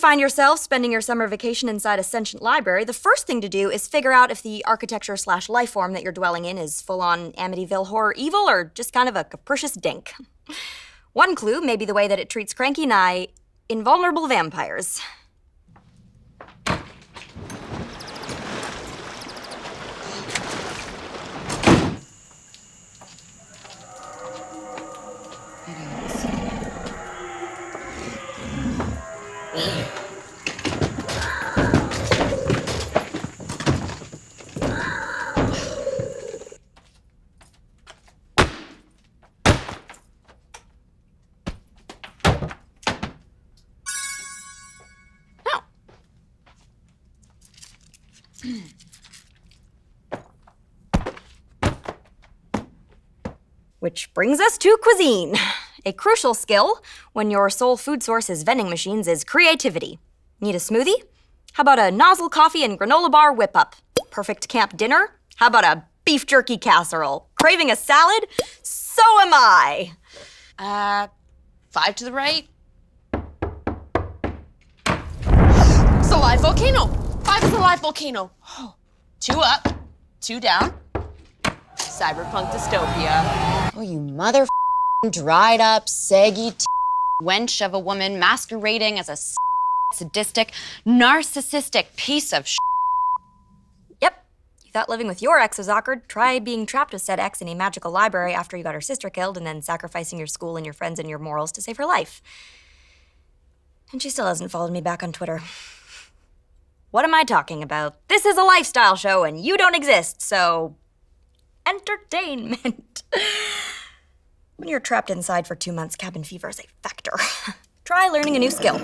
find yourself spending your summer vacation inside a sentient library, the first thing to do is figure out if the architecture/life form that you're dwelling in is full-on Amityville horror evil or just kind of a capricious dink. One clue may be the way that it treats cranky, nigh invulnerable vampires. Which brings us to cuisine. A crucial skill when your sole food source is vending machines is creativity. Need a smoothie? How about a nozzle coffee and granola bar whip-up? Perfect camp dinner? How about a beef jerky casserole? Craving a salad? So am I. 5 to the right. It's a live volcano. 5 is a live volcano. 2 up, 2 down. Cyberpunk dystopia. Oh, you mother dried up, saggy wench of a woman masquerading as a sadistic, narcissistic piece of Yep. You thought living with your ex was awkward? Try being trapped with said ex in a magical library after you got her sister killed and then sacrificing your school and your friends and your morals to save her life. And she still hasn't followed me back on Twitter. What am I talking about? This is a lifestyle show and you don't exist, so entertainment. When you're trapped inside for 2 months, cabin fever is a factor. Try learning a new skill,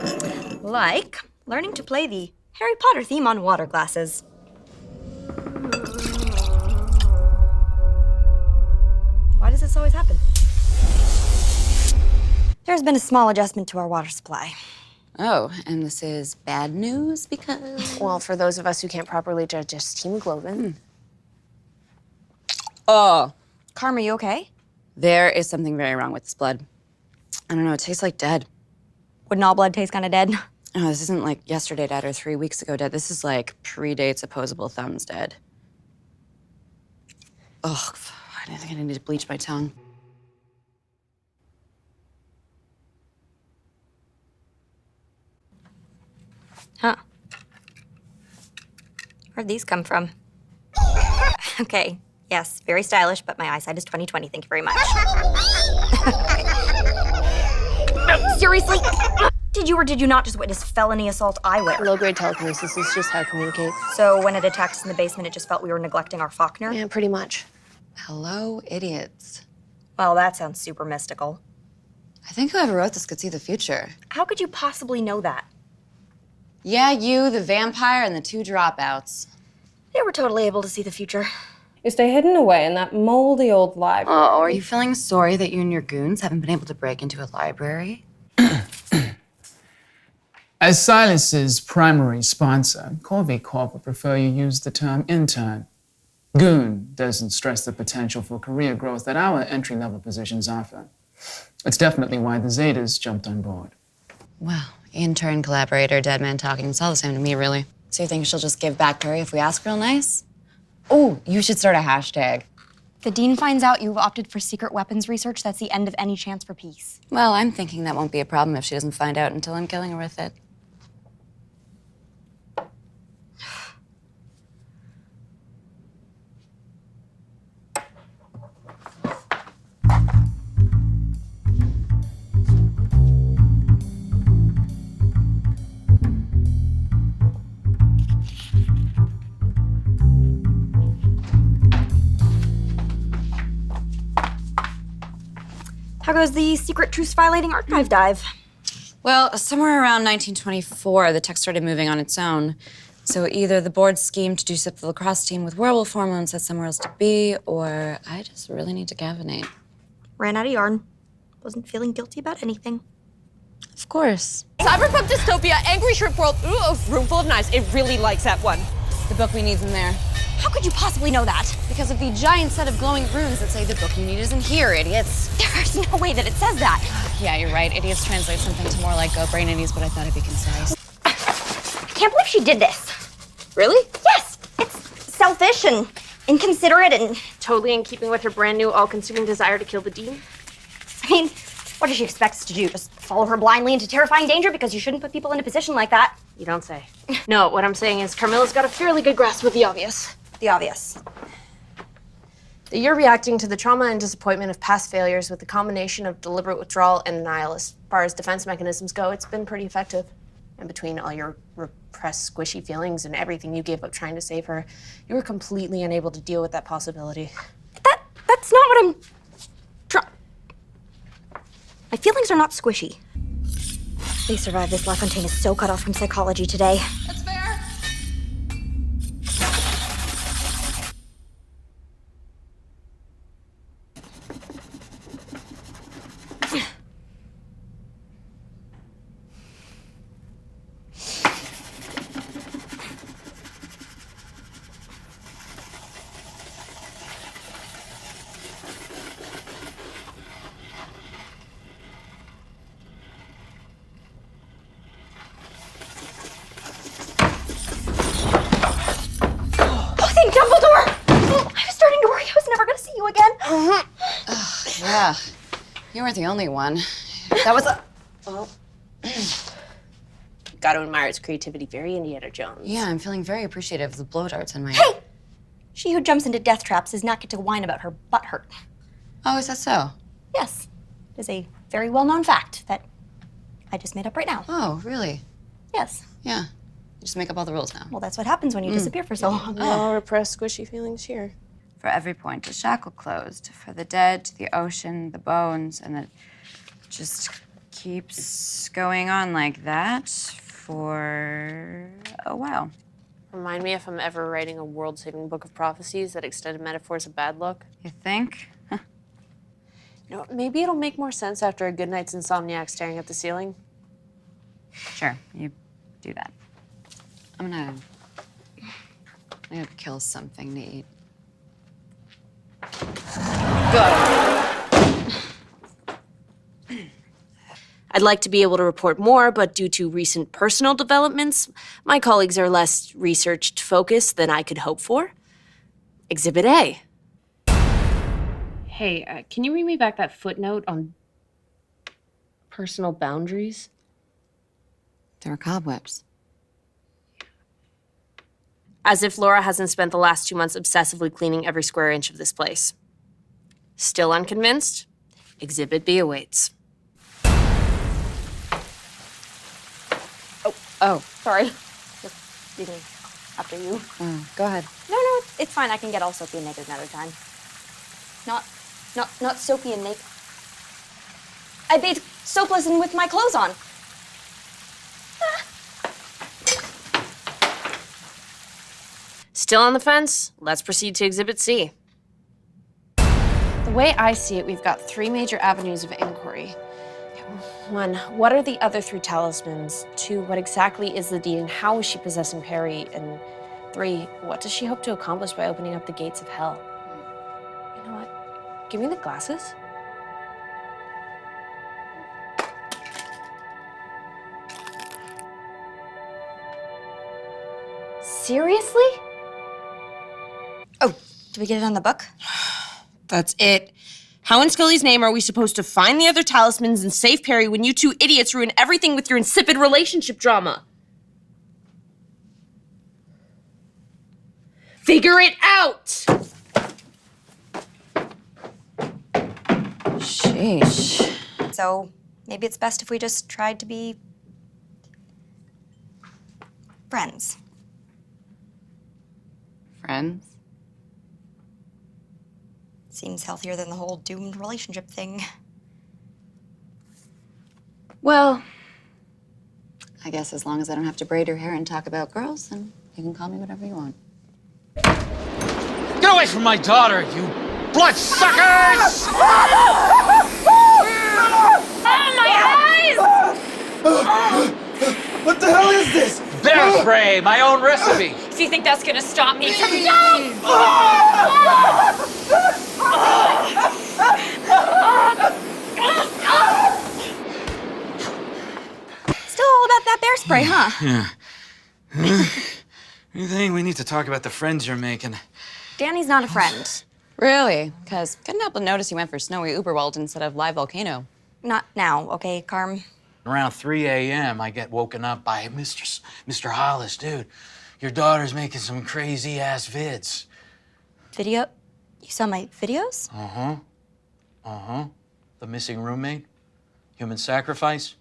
like learning to play the Harry Potter theme on water glasses. Why does this always happen? There's been a small adjustment to our water supply. Oh, and this is bad news because... Well, for those of us who can't properly digest hemoglobin. Oh, Carm, are you okay? there is something very wrong with this blood. I don't know, it tastes like dead. Wouldn't all blood taste kind of dead? Oh, this isn't like yesterday dead or 3 weeks ago dead. This is like predates opposable thumbs dead. Ugh, I think I need to bleach my tongue. Huh. Where'd these come from? Okay, yes, very stylish, but my eyesight is 20/20. Thank you very much. No, seriously? Did you or did you not just witness felony assault eyewear? Low-grade telekinesis is just how I communicate. So when it attacked us in the basement, it just felt we were neglecting our Faulkner? Yeah, pretty much. Hello, idiots. Well, that sounds super mystical. I think whoever wrote this could see the future. How could you possibly know that? Yeah, you, the vampire, and the 2 dropouts. They were totally able to see the future. You stay hidden away in that moldy old library. Oh, are you feeling sorry that you and your goons haven't been able to break into a library? As Silas's primary sponsor, Corby Corp would prefer you use the term intern. Goon doesn't stress the potential for career growth that our entry-level positions offer. It's definitely why the Zetas jumped on board. Well, intern, collaborator, dead man talking, it's all the same to me, really. So you think she'll just give back Perry if we ask real nice? Oh, you should start a hashtag. The Dean finds out you've opted for secret weapons research, that's the end of any chance for peace. Well, I'm thinking that won't be a problem if she doesn't find out until I'm killing her with it. How goes the secret truce-violating archive dive? Well, somewhere around 1924, the tech started moving on its own. So either the board schemed to do up the lacrosse team with werewolf hormones had somewhere else to be, or I just really need to cavinate. Ran out of yarn. Wasn't feeling guilty about anything. Of course. Cyberpunk dystopia, angry shrimp world, ooh, a room full of knives. It really likes that one. The book we need's in there. How could you possibly know that? Because of the giant set of glowing runes that say the book you need isn't here, idiots. There's no way that it says that. Yeah, you're right. Idiots translate something to more like go brain idiots, but I thought it'd be concise. can't believe she did this. Really? Yes, it's selfish and inconsiderate and, Totally in keeping with her brand new all-consuming desire to kill the dean? I mean, what does she expect us to do? Just follow her blindly into terrifying danger? Because you shouldn't put people in a position like that. You don't say. No, what I'm saying is Carmilla's got a fairly good grasp of the obvious. The obvious. That you're reacting to the trauma and disappointment of past failures with the combination of deliberate withdrawal and denial. As far as defense mechanisms go, it's been pretty effective. And between all your repressed, squishy feelings and everything you gave up trying to save her, you were completely unable to deal with that possibility. That's not what I'm My feelings are not squishy. They survived this. LaFontaine is so cut off from psychology today. That's fair. Dumbledore! I was starting to worry I was never going to see you again. Yeah, you weren't the only one. That was a... Got to admire its creativity, very Indiana Jones. Yeah, I'm feeling very appreciative of the blow darts on my... Hey! She who jumps into death traps does not get to whine about her butt hurt. Oh, is that so? Yes. It is a very well-known fact that I just made up right now. Oh, really? Yes. Yeah. You just make up all the rules now. Well, that's what happens when you disappear for so long. No repressed, squishy feelings here. For every point, a shackle closed. For the dead, the ocean, the bones, and it just keeps going on like that for a while. Remind me if I'm ever writing a world-saving book of prophecies that extended metaphors of bad luck. You think? You know, maybe it'll make more sense after a good night's insomniac staring at the ceiling. Sure, you do that. I'm gonna kill something to eat. I'd like to be able to report more, but due to recent personal developments, my colleagues are less research-focused than I could hope for. Exhibit A. Hey, can you read me back that footnote on personal boundaries? There are cobwebs. As if Laura hasn't spent the last 2 months obsessively cleaning every square inch of this place. Still unconvinced? Exhibit B awaits. Oh, sorry. Just leaving after you. Go ahead. No, it's fine. I can get all soapy and naked another time. Not soapy and naked. I bathed soapless and with my clothes on. Still on the fence? Let's proceed to Exhibit C. The way I see it, we've got 3 major avenues of inquiry. 1, what are the other 3 talismans? 2, what exactly is the deed and how is she possessing Perry? And 3, what does she hope to accomplish by opening up the gates of hell? You know what? Give me the glasses. Seriously? Oh, did we get it on the book? That's it. How in Scully's name are we supposed to find the other talismans and save Perry when you 2 idiots ruin everything with your insipid relationship drama? Figure it out! Sheesh. So maybe it's best if we just tried to be friends. Friends? Seems healthier than the whole doomed relationship thing. Well, I guess as long as I don't have to braid her hair and talk about girls, then you can call me whatever you want. Get away from my daughter, you bloodsuckers! What the hell is this? Bear spray, my own recipe. Do you think that's gonna stop me from... Still all about that bear spray, huh? Yeah. Anything? We need to talk about the friends you're making. Danny's not a friend. Really? Because couldn't help but notice you went for snowy Uberwald instead of live volcano. Not now, okay, Carm? Around 3 a.m., I get woken up by Mr. Hollis. Dude, your daughter's making some crazy-ass vids. Video? You saw my videos? The missing roommate, human sacrifice,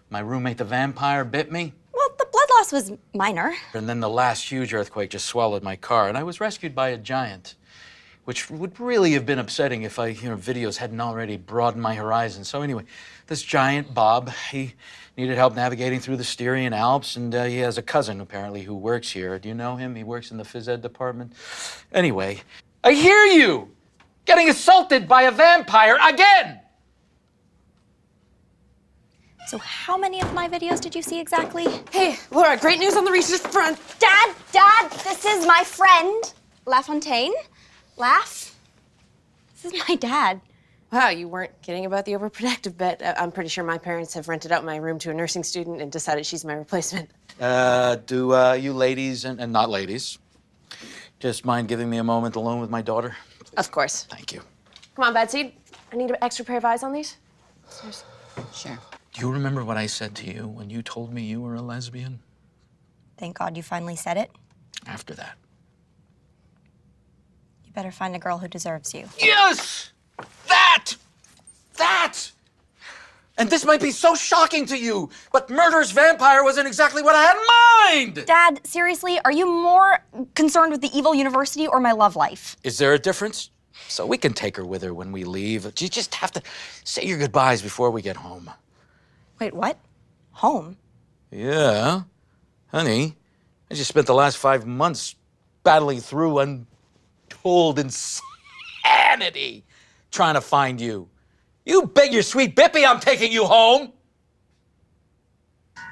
my roommate the vampire bit me, Well, the blood loss was minor. and then the last huge earthquake just swallowed my car, and I was rescued by a giant, which would really have been upsetting if videos hadn't already broadened my horizon. So anyway, this giant, Bob, he needed help navigating through the Styrian Alps, and he has a cousin, apparently, who works here. Do you know him? He works in the phys ed department. Anyway, I hear you getting assaulted by a vampire again! So how many of my videos did you see exactly? Hey, Laura, great news on the research front. Dad, this is my friend, LaFontaine. Laugh? This is my dad. Wow, you weren't kidding about the overprotective bit. I'm pretty sure my parents have rented out my room to a nursing student and decided she's my replacement. Do you ladies and not ladies just mind giving me a moment alone with my daughter? Of course. Thank you. Come on, Betsy. I need an extra pair of eyes on these. Sure. Do you remember what I said to you when you told me you were a lesbian? Thank God you finally said it. After that. You better find a girl who deserves you. Yes! That! And this might be so shocking to you, but murderous vampire wasn't exactly what I had in mind! Dad, seriously, are you more concerned with the evil university or my love life? Is there a difference? So we can take her with her when we leave. You just have to say your goodbyes before we get home. Wait, what? Home? Yeah. Honey, I just spent the last 5 months battling through untold insanity trying to find you. You bet your sweet Bippy I'm taking you home!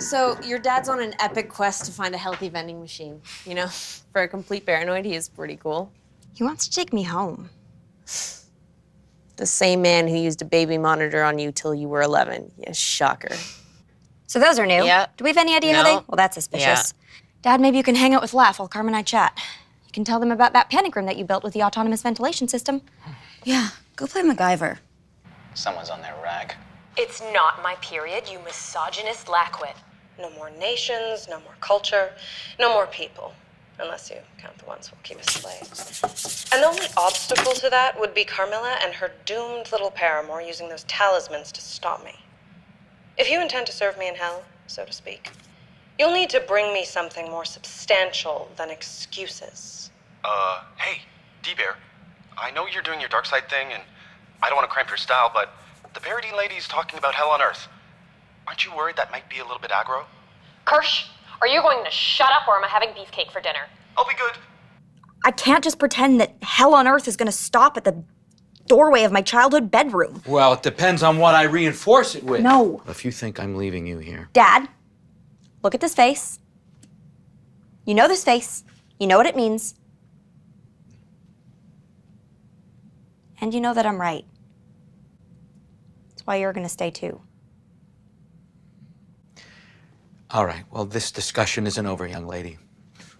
So, your dad's on an epic quest to find a healthy vending machine. You know, for a complete paranoid, he is pretty cool. He wants to take me home. The same man who used a baby monitor on you till you were 11. Yeah, shocker. So those are new. Yeah. Do we have any idea how they... No. Well, that's suspicious. Dad, maybe you can hang out with Laugh while Carm and I chat. You can tell them about that panic room that you built with the autonomous ventilation system. Yeah, go play MacGyver. Someone's on their rag. It's not my period, you misogynist lackwit. No more nations, no more culture, no more people. Unless you count the ones who will keep us slaves. And the only obstacle to that would be Carmilla and her doomed little paramour using those talismans to stop me. If you intend to serve me in hell, so to speak, you'll need to bring me something more substantial than excuses. Hey, D-Bear. I know you're doing your dark side thing, and I don't want to cramp your style, but the Paradine lady's talking about hell on Earth. Aren't you worried that might be a little bit aggro? Kirsch, are you going to shut up or am I having beefcake for dinner? I'll be good. I can't just pretend that hell on earth is going to stop at the doorway of my childhood bedroom. Well, it depends on what I reinforce it with. No. If you think I'm leaving you here. Dad, look at this face. You know this face. You know what it means. And you know that I'm right. That's why you're going to stay too. All right, well, this discussion isn't over, young lady.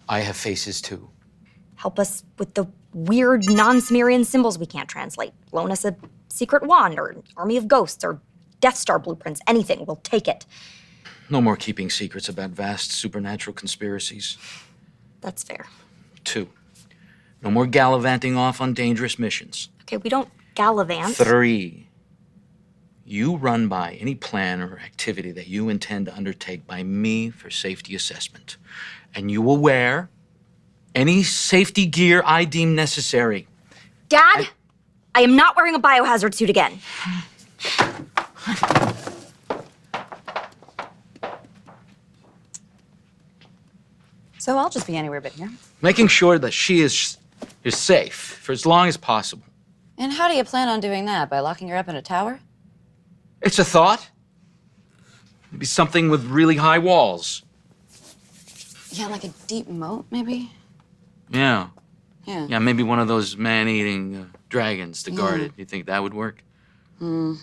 I have faces too. Help us with the weird non-Sumerian symbols we can't translate. Loan us a secret wand or an army of ghosts or Death Star blueprints. Anything. We'll take it. No more keeping secrets about vast supernatural conspiracies. That's fair. 2, no more gallivanting off on dangerous missions. Okay, we don't gallivant. 3, you run by any plan or activity that you intend to undertake by me for safety assessment. And you will wear any safety gear I deem necessary. Dad, I am not wearing a biohazard suit again. So I'll just be anywhere but here. Making sure that she is safe for as long as possible. And how do you plan on doing that? By locking her up in a tower? It's a thought. Maybe something with really high walls. Yeah, like a deep moat, maybe? Yeah. Yeah. Yeah, maybe one of those man-eating dragons to guard it. You think that would work? I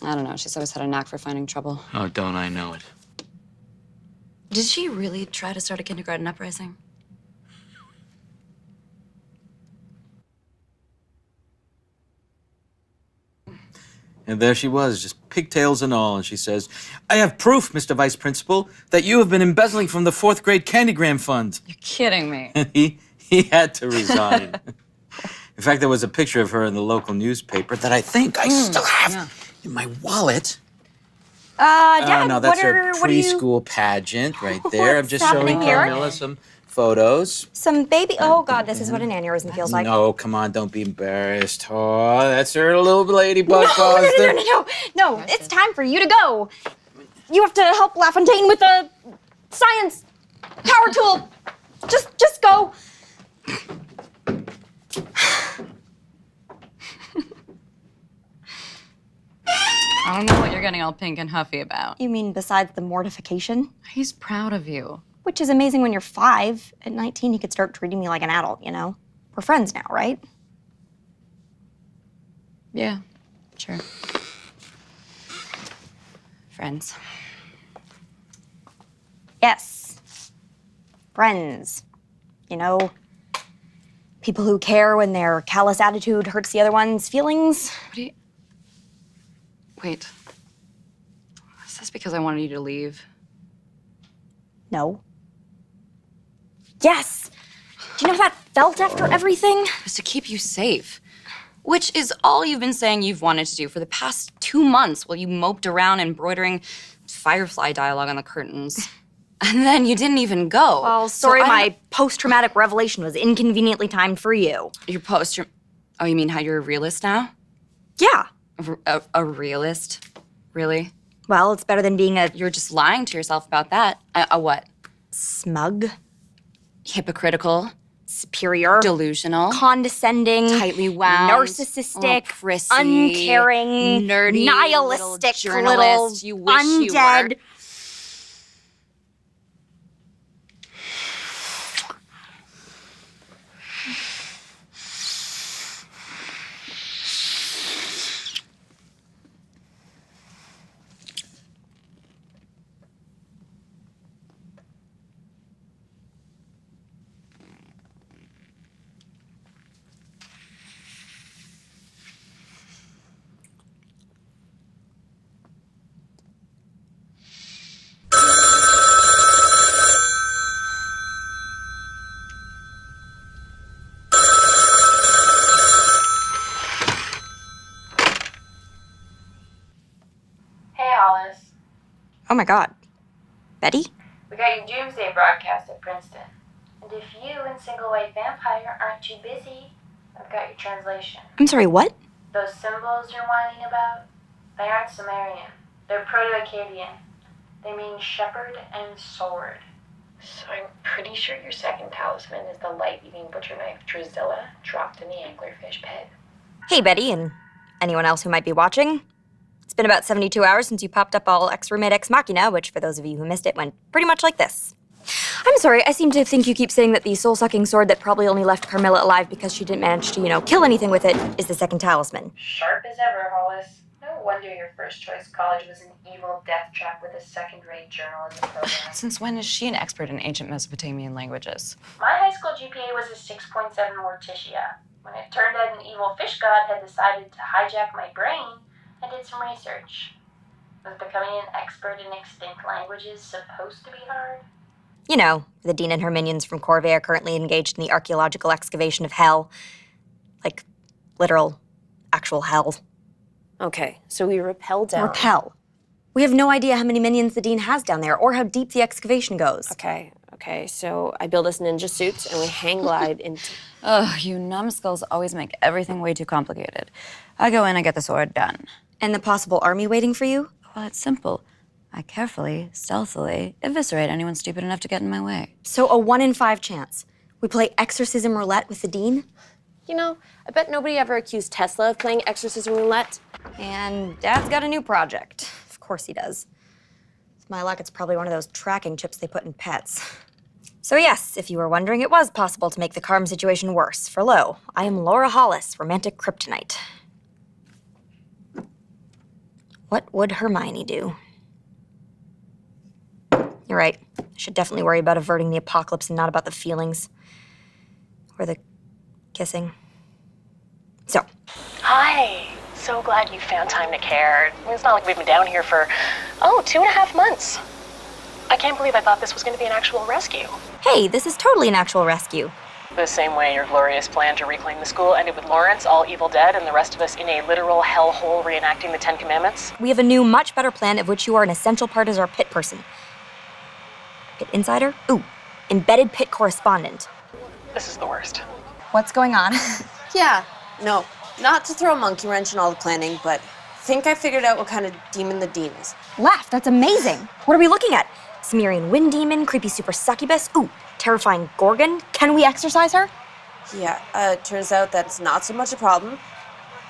don't know. She's always had a knack for finding trouble. Oh, don't I know it. Did she really try to start a kindergarten uprising? And there she was, just pigtails and all, and she says, "I have proof, Mr. Vice Principal, that you have been embezzling from the 4th grade candygram fund." You're kidding me. And he had to resign. In fact, there was a picture of her in the local newspaper that I think I still have in my wallet. Dad, No, that's her what are you... preschool pageant right there. I'm What's just showing happening here? Carmilla some photos. Some baby... Oh, God, this is what an aneurysm feels like. No, come on, don't be embarrassed. Oh, that's her little ladybug No, costume. no, it's time for you to go. You have to help LaFontaine with the science power tool. Just go. I don't know what you're getting all pink and huffy about. You mean besides the mortification? He's proud of you. Which is amazing when you're 5. At 19, you could start treating me like an adult, you know? We're friends now, right? Yeah, sure. Friends. Yes. Friends. You know, people who care when their callous attitude hurts the other one's feelings. What do you... Wait. Is this because I wanted you to leave? No. Yes! Do you know how that felt after everything? It was to keep you safe. Which is all you've been saying you've wanted to do for the past 2 months while you moped around embroidering Firefly dialogue on the curtains. And then you didn't even go. Well, sorry, my post-traumatic revelation was inconveniently timed for you. Your Oh, you mean how you're a realist now? Yeah. A realist? Really? Well, it's better than being a You're just lying to yourself about that. A what? smug, Hypocritical, superior, delusional, condescending, tightly wound, narcissistic, prissy, uncaring, nerdy, nihilistic, little journalist. You wish you undead. were. Hey, Hollis. Oh my God. Betty? We got your Doomsday broadcast at Princeton. And if you and Single White Vampire aren't too busy, I've got your translation. I'm sorry, what? Those symbols you're whining about, they aren't Sumerian. They're Proto-Akkadian. They mean shepherd and sword. So I'm pretty sure your second talisman is the light-eating butcher knife Drusilla dropped in the anglerfish pit. Hey, Betty, and anyone else who might be watching. It's been about 72 hours since you popped up all ex-roommate ex-machina, which, for those of you who missed it, went pretty much like this. I'm sorry, I seem to think you keep saying that the soul-sucking sword that probably only left Carmilla alive because she didn't manage to, kill anything with it is the second talisman. Sharp as ever, Hollis. No wonder your first choice college was an evil death trap with a second-rate journalism program. Since when is she an expert in ancient Mesopotamian languages? My high school GPA was a 6.7 Morticia. When it turned out an evil fish god had decided to hijack my brain, I did some research. Was becoming an expert in extinct languages supposed to be hard? You know, the dean and her minions from Corvée are currently engaged in the archaeological excavation of hell. Like, literal, actual hell. Okay, so we rappel down. Repel. We have no idea how many minions the dean has down there or how deep the excavation goes. Okay, so I build us ninja suits and we hang glide into... Ugh, you numbskulls always make everything way too complicated. I go in, I get the sword done. And the possible army waiting for you? Well, it's simple. I carefully, stealthily eviscerate anyone stupid enough to get in my way. So a 1 in 5 chance. We play exorcism roulette with the dean? You know, I bet nobody ever accused Tesla of playing exorcism roulette. And Dad's got a new project. Of course he does. With my luck, it's probably one of those tracking chips they put in pets. So yes, if you were wondering, it was possible to make the Carm situation worse. For lo, I am Laura Hollis, romantic kryptonite. What would Hermione do? You're You're right. I should definitely worry about averting the apocalypse and not about the feelings. Or the kissing. So. Hi. So glad you found time to care. It's not like we've been down here for, 2.5 months. I can't believe I thought this was going to be an actual rescue. Hey, this is totally an actual rescue. The same way your glorious plan to reclaim the school ended with Lawrence, all evil dead, and the rest of us in a literal hellhole reenacting the 10 Commandments. We have a new, much better plan of which you are an essential part as our pit person. Pit insider? Ooh, embedded pit correspondent. This is the worst. What's going on? Yeah, no, not to throw a monkey wrench in all the planning, but I think I figured out what kind of demon the Dean is. Laugh, that's amazing. What are we looking at? Sumerian wind demon, creepy super succubus, ooh, terrifying gorgon. Can we exorcise her? Yeah, turns out that's not so much a problem,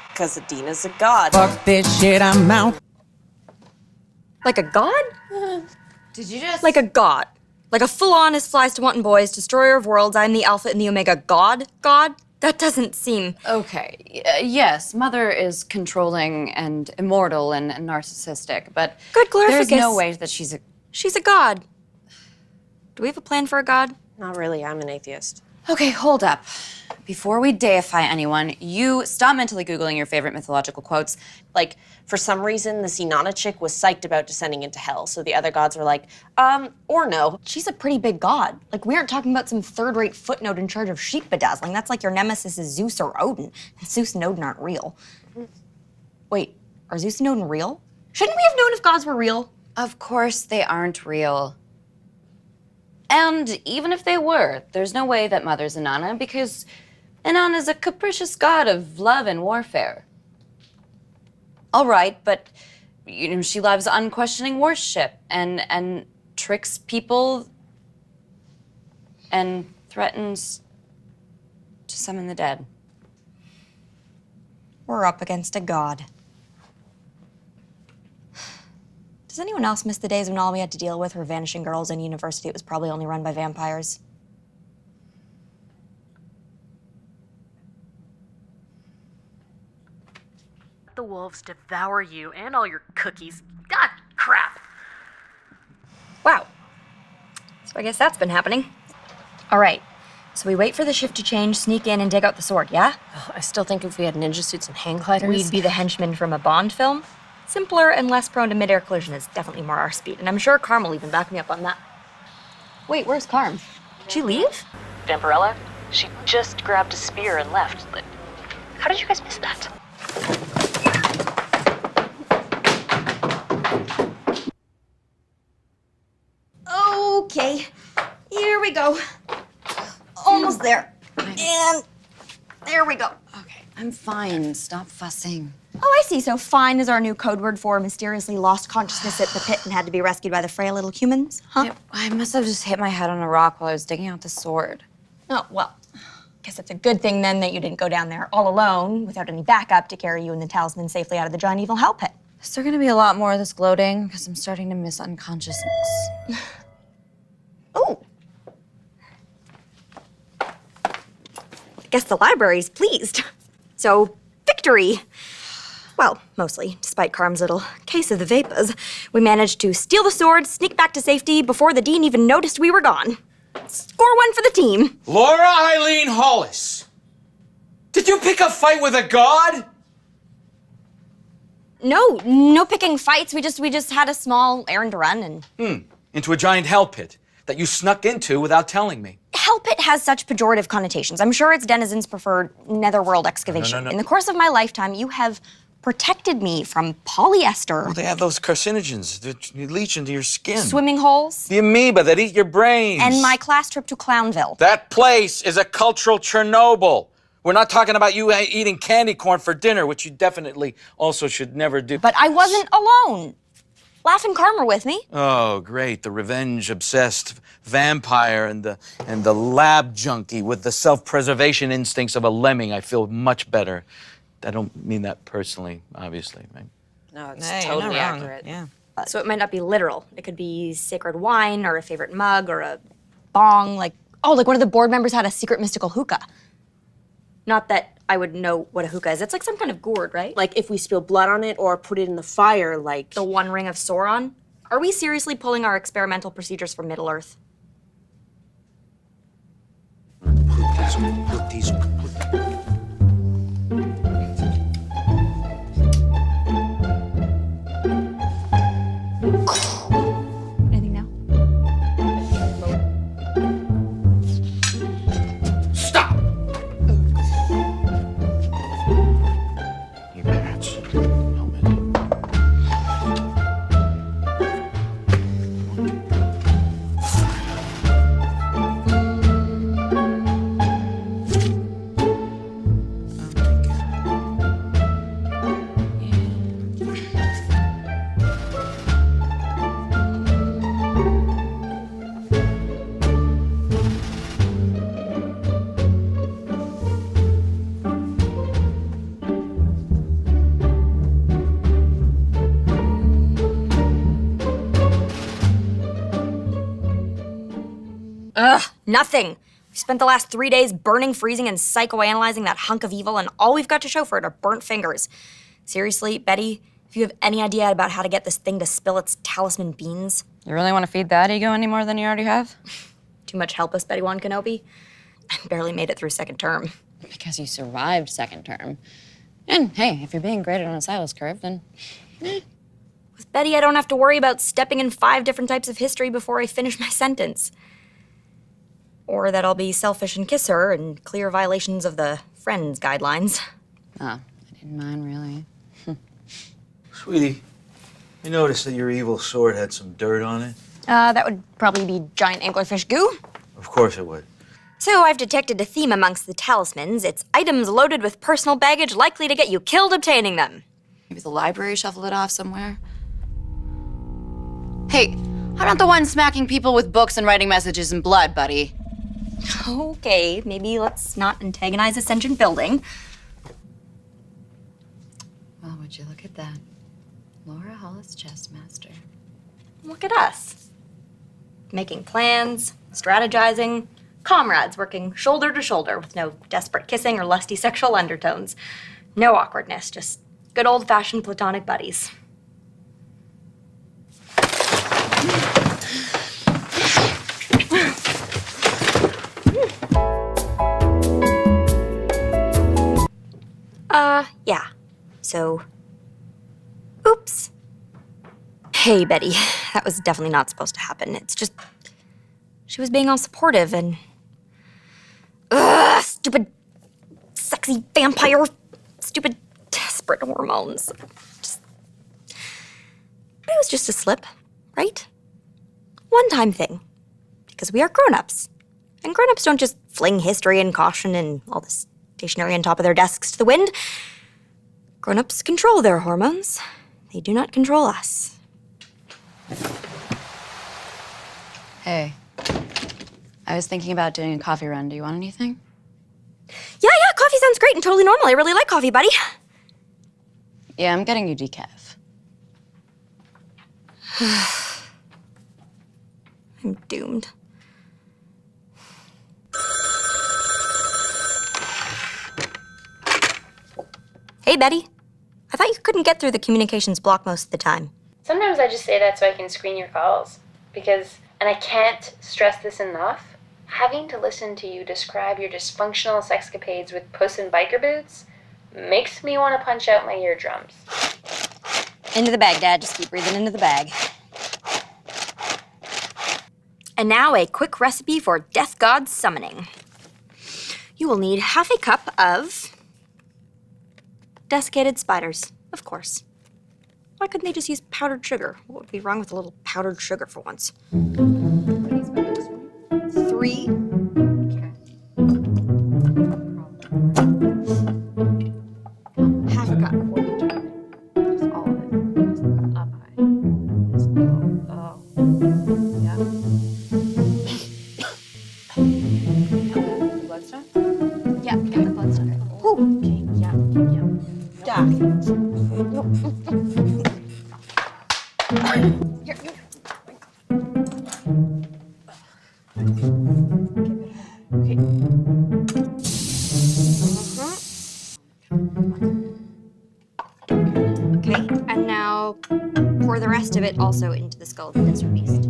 because the Dean is a god. Fuck this shit, I'm out. Like a god? Did you just... Like a god. Like a full-on as flies to wanton boys, destroyer of worlds, I'm the alpha and the omega god? God? That doesn't seem... Okay, yes, Mother is controlling and immortal and narcissistic, but Good there's glorificus. no way that she's a... She's a god. Do we have a plan for a god? Not really, I'm an atheist. Okay, hold up. Before we deify anyone, you stop mentally Googling your favorite mythological quotes. Like, for some reason, the Inanna chick was psyched about descending into hell, so the other gods were like, or no. She's a pretty big god. Like, we aren't talking about some third-rate footnote in charge of sheep bedazzling. That's like your nemesis is Zeus or Odin. And Zeus and Odin aren't real. Wait, are Zeus and Odin real? Shouldn't we have known if gods were real? Of course they aren't real. And even if they were, there's no way that Mother's Inanna, because Inanna's a capricious god of love and warfare. All right, but she loves unquestioning worship and tricks people and threatens to summon the dead. We're up against a god. Does anyone else miss the days when all we had to deal with were vanishing girls in university? It was probably only run by vampires. The wolves devour you and all your cookies. God, crap. Wow. So I guess that's been happening. All right. So we wait for the shift to change, sneak in, and dig out the sword, yeah? I still think if we had ninja suits and hang gliders... We'd be the henchmen from a Bond film. Simpler and less prone to mid-air collision is definitely more our speed, and I'm sure Carm will even back me up on that. Wait, where's Carm? Did she leave? Vampirella, she just grabbed a spear and left. How did you guys miss that? Okay, here we go. Almost there. And there we go. Okay, I'm fine. Stop fussing. Oh, I see. So fine is our new code word for mysteriously lost consciousness at the pit and had to be rescued by the frail little humans, huh? I must have just hit my head on a rock while I was digging out the sword. Oh, well, guess it's a good thing then that you didn't go down there all alone without any backup to carry you and the talisman safely out of the giant evil hell pit. Is there gonna be a lot more of this gloating? Because I'm starting to miss unconsciousness. Oh. I guess the library's pleased. So, victory. Well, mostly, despite Carm's little case of the vapors. We managed to steal the sword, sneak back to safety before the dean even noticed we were gone. Score one for the team. Laura Eileen Hollis, did you pick a fight with a god? No picking fights. We just had a small errand to run and... Into a giant hell pit that you snuck into without telling me. Hell pit has such pejorative connotations. I'm sure its denizens prefer netherworld excavation. No. In the course of my lifetime, you have protected me from polyester, Well, they have those carcinogens that leach into your skin. swimming holes, The amoeba that eat your brains. and my class trip to Clownville. That place is a cultural Chernobyl. We're not talking about you eating candy corn for dinner, which you definitely also should never do. But I wasn't alone. Laugh and Carm were with me. Oh, great. The revenge-obsessed vampire and the lab junkie with the self-preservation instincts of a lemming. I feel much better. I don't mean that personally, obviously, right? No, it's totally accurate. Yeah. So it might not be literal. It could be sacred wine or a favorite mug or a bong, like one of the board members had a secret mystical hookah. Not that I would know what a hookah is. It's like some kind of gourd, right? Like if we spill blood on it or put it in the fire, like... The One Ring of Sauron. Are we seriously pulling our experimental procedures from Middle-earth? Anything now? Stop! Your pants. Helmet. Ugh, nothing. We spent the last 3 days burning, freezing, and psychoanalyzing that hunk of evil, and all we've got to show for it are burnt fingers. Seriously, Betty, if you have any idea about how to get this thing to spill its talisman beans? You really want to feed that ego any more than you already have? Too much help us, Betty-Wan Kenobi? I barely made it through second term. Because you survived second term. And hey, if you're being graded on a Silas curve, then With Betty, I don't have to worry about stepping in 5 different types of history before I finish my sentence. Or that I'll be selfish and kiss her and clear violations of the Friends guidelines. oh, I didn't mind really. Sweetie, you noticed that your evil sword had some dirt on it? That would probably be giant anglerfish goo. Of course it would. So I've detected a theme amongst the talismans. It's items loaded with personal baggage likely to get you killed obtaining them. Maybe the library shuffled it off somewhere. Hey, I'm not the one smacking people with books and writing messages in blood, buddy. Okay, maybe let's not antagonize a sentient building. Well, would you look at that? Laura Hollis, chess master. Look at us. Making plans, strategizing, comrades working shoulder to shoulder with no desperate kissing or lusty sexual undertones. No awkwardness, just good old-fashioned platonic buddies. Yeah. So, oops. Hey, Betty. That was definitely not supposed to happen. It's just, she was being all supportive and, stupid, sexy vampire, stupid, desperate hormones. But it was just a slip, right? One-time thing. Because we are grown-ups. And grown-ups don't just fling history and caution and all this stationery on top of their desks to the wind. Grown-ups control their hormones. They do not control us. Hey, I was thinking about doing a coffee run. Do you want anything? Yeah, coffee sounds great and totally normal. I really like coffee, buddy. Yeah, I'm getting you decaf. I'm doomed. Hey, Betty. I thought you couldn't get through the communications block most of the time. Sometimes I just say that so I can screen your calls. Because, and I can't stress this enough, having to listen to you describe your dysfunctional sexcapades with puss in biker boots makes me want to punch out my eardrums. Into the bag, Dad. Just keep breathing into the bag. And now a quick recipe for Death God summoning. You will need half a cup of desiccated spiders, of course. Why couldn't they just use powdered sugar? What would be wrong with a little powdered sugar for once? 3. Half a cup. Just all of it. Just up high. Just low. Oh. Yeah. Bloodstone? Yeah, get the bloodstone. Ooh. Okay, yeah. Okay, and now pour the rest of it also into the skull of the desert beast.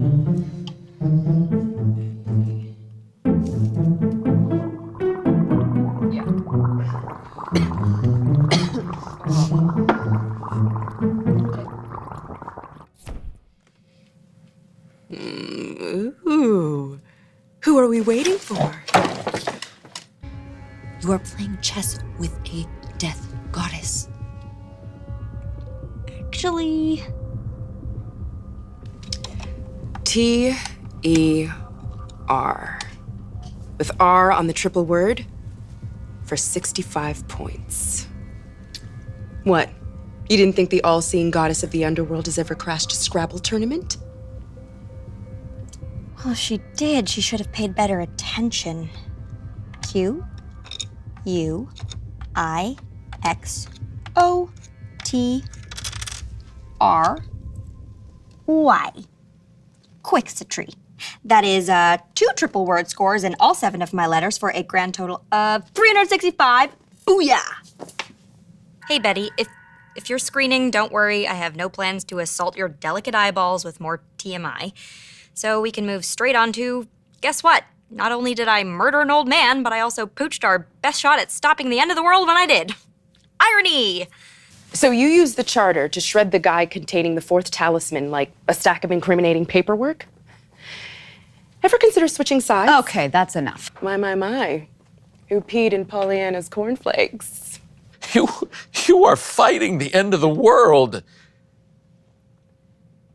Ooh. Who are we waiting for? You are playing chess with a death goddess. Actually... T-E-R. With R on the triple word for 65 points. What? You didn't think the all-seeing goddess of the underworld has ever crashed a Scrabble tournament? Well, if she did, she should have paid better attention. Q, U, I, X, O, T, R, Y. Quixotry. That is 2 triple word scores in all 7 of my letters for a grand total of 365. Booyah! Hey, Betty, if you're screening, don't worry. I have no plans to assault your delicate eyeballs with more TMI. So we can move straight on to, guess what? Not only did I murder an old man, but I also pooched our best shot at stopping the end of the world when I did. Irony! So you used the charter to shred the guy containing the 4th talisman like a stack of incriminating paperwork? Ever consider switching sides? Okay, that's enough. My. Who peed in Pollyanna's cornflakes? You are fighting the end of the world.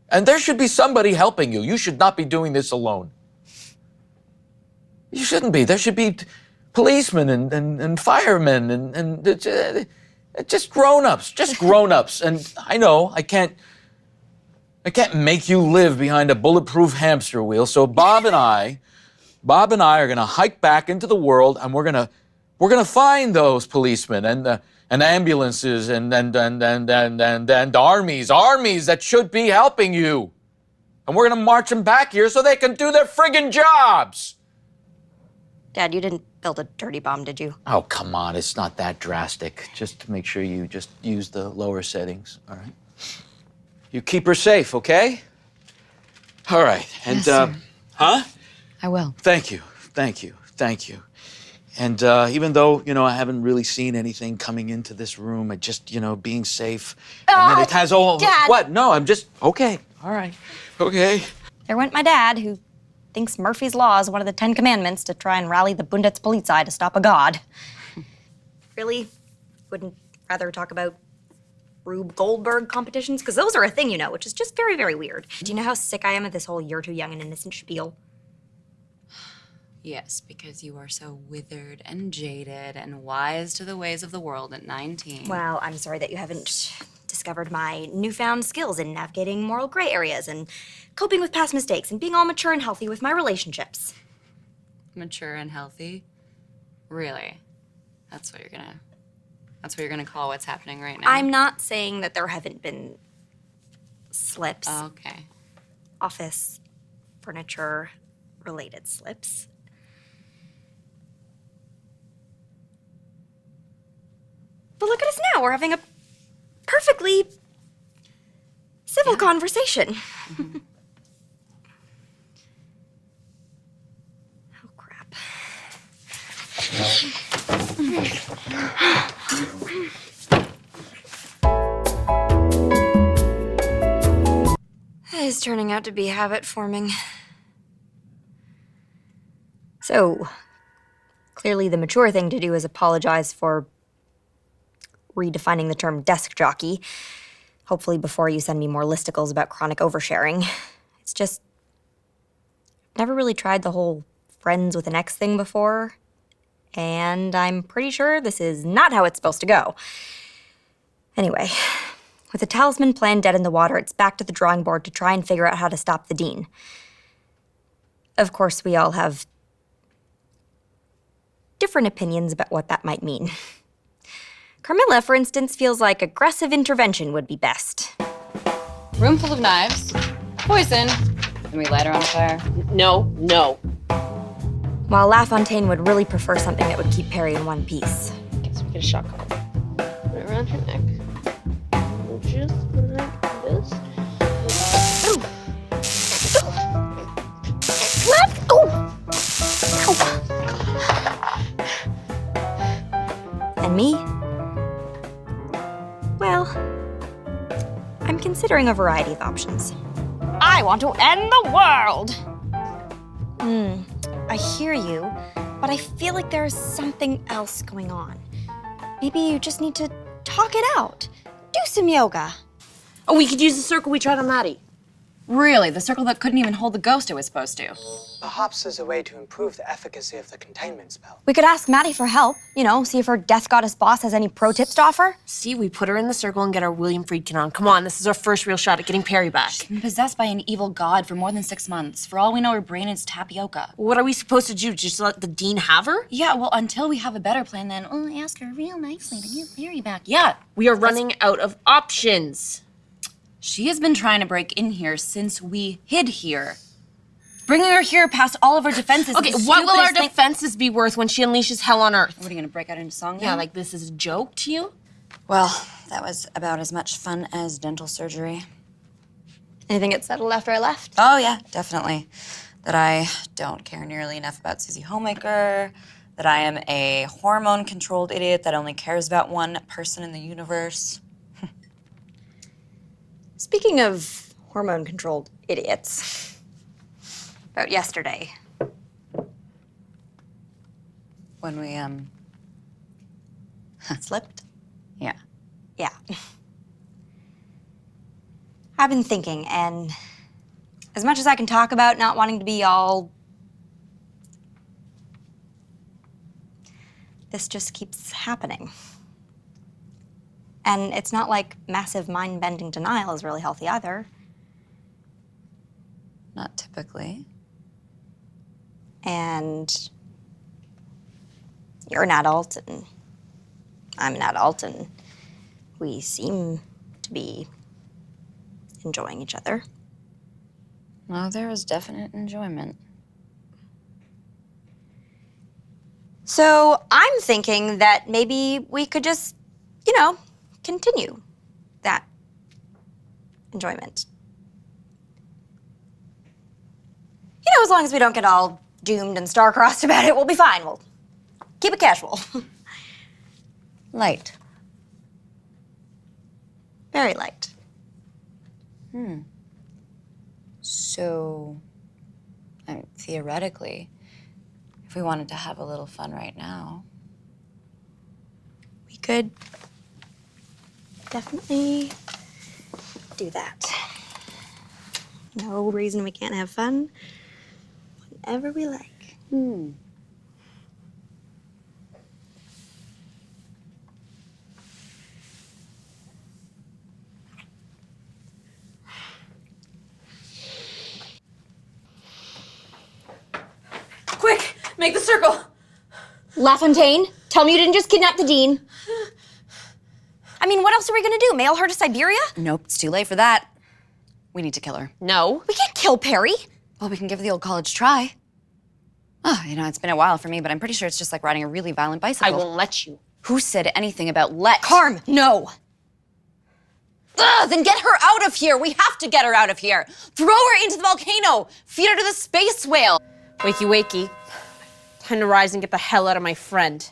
And there should be somebody helping you. You should not be doing this alone. You shouldn't be. There should be policemen and firemen and just grown-ups. Just grown-ups. And I know I can't make you live behind a bulletproof hamster wheel. So Bob and I are gonna hike back into the world, and we're gonna find those policemen and ambulances and armies that should be helping you. And we're gonna march them back here so they can do their friggin' jobs. Dad, you didn't build a dirty bomb, did you? Oh, come on, it's not that drastic. Just make sure you just use the lower settings, all right? You keep her safe, okay? All right, and, Yes, sir. huh? I will. Thank you. And even though, I haven't really seen anything coming into this room, I just, being safe. And then it has all... Dad. What? No, I'm just... Okay, all right, okay. There went my dad, who thinks Murphy's Law is one of the 10 Commandments to try and rally the Bundespolizei to stop a god. Really? Wouldn't rather talk about Rube Goldberg competitions? Because those are a thing, which is just very, very weird. Do you know how sick I am of this whole you're too young and innocent spiel? Yes, because you are so withered and jaded and wise to the ways of the world at 19. Well, I'm sorry that you haven't discovered my newfound skills in navigating moral gray areas and coping with past mistakes and being all mature and healthy with my relationships. Mature and healthy? Really? That's what you're gonna call what's happening right now? I'm not saying that there haven't been slips. Okay. Office furniture related slips. But look at us now. We're having a perfectly civil conversation. Oh, crap. This is turning out to be habit forming. So, clearly the mature thing to do is apologize for redefining the term desk jockey, hopefully before you send me more listicles about chronic oversharing. It's just, never really tried the whole friends with an X thing before, and I'm pretty sure this is not how it's supposed to go. Anyway, with the talisman plan dead in the water, it's back to the drawing board to try and figure out how to stop the Dean. Of course, we all have different opinions about what that might mean. Carmilla, for instance, feels like aggressive intervention would be best. Room full of knives, poison. Can we light her on fire? No. While LaFontaine would really prefer something that would keep Perry in one piece. Okay, so we get a shot collar. Put it around your neck. Just like this. Well, I'm considering a variety of options. I want to end the world. I hear you, but I feel like there's something else going on. Maybe you just need to talk it out. Do some yoga. Oh, we could use the circle we tried on Maddie. Really? The circle that couldn't even hold the ghost it was supposed to? Perhaps there's a way to improve the efficacy of the containment spell. We could ask Maddie for help, see if her death goddess boss has any pro tips to offer. See, we put her in the circle and get our William Friedkin on. Come on, this is our first real shot at getting Perry back. She's been possessed by an evil god for more than 6 months. For all we know, her brain is tapioca. What are we supposed to do? Just let the dean have her? Yeah, well, until we have a better plan, then ask her real nicely to get Perry back. Yeah. We are running out of options. She has been trying to break in here since we hid here. Bringing her here past all of our defenses. Okay, what will our defenses be worth when she unleashes hell on Earth? What, are you gonna break out into song now? Yeah, like this is a joke to you? Well, that was about as much fun as dental surgery. Anything get settled after I left? Oh, yeah, definitely. That I don't care nearly enough about Susie Homemaker, that I am a hormone-controlled idiot that only cares about one person in the universe. Speaking of hormone-controlled idiots, about yesterday. When we, Slipped? Yeah. Yeah. I've been thinking, and as much as I can talk about not wanting to be all... this just keeps happening. And it's not like massive mind-bending denial is really healthy either. Not typically. And you're an adult, and I'm an adult, and we seem to be enjoying each other. No, there is definite enjoyment. So I'm thinking that maybe we could just, continue that enjoyment. As long as we don't get all doomed and star-crossed about it, we'll be fine. We'll keep it casual. Light. Very light. So, theoretically, if we wanted to have a little fun right now, We could definitely do that. No reason we can't have fun whenever we like. Quick, make the circle. LaFontaine, tell me you didn't just kidnap the dean. I mean, what else are we gonna do? Mail her to Siberia? nope, it's too late for that. We need to kill her. No. We can't kill Perry. Well, we can give the old college try. Oh, it's been a while for me, but I'm pretty sure it's just like riding a really violent I bicycle. won't let you. Who said anything about let? Carm, no. Ugh, then get her out of here. We have to get her out of here. Throw her into the volcano. Feed her to the space whale. Wakey, wakey. Time to rise and get the hell out of my friend.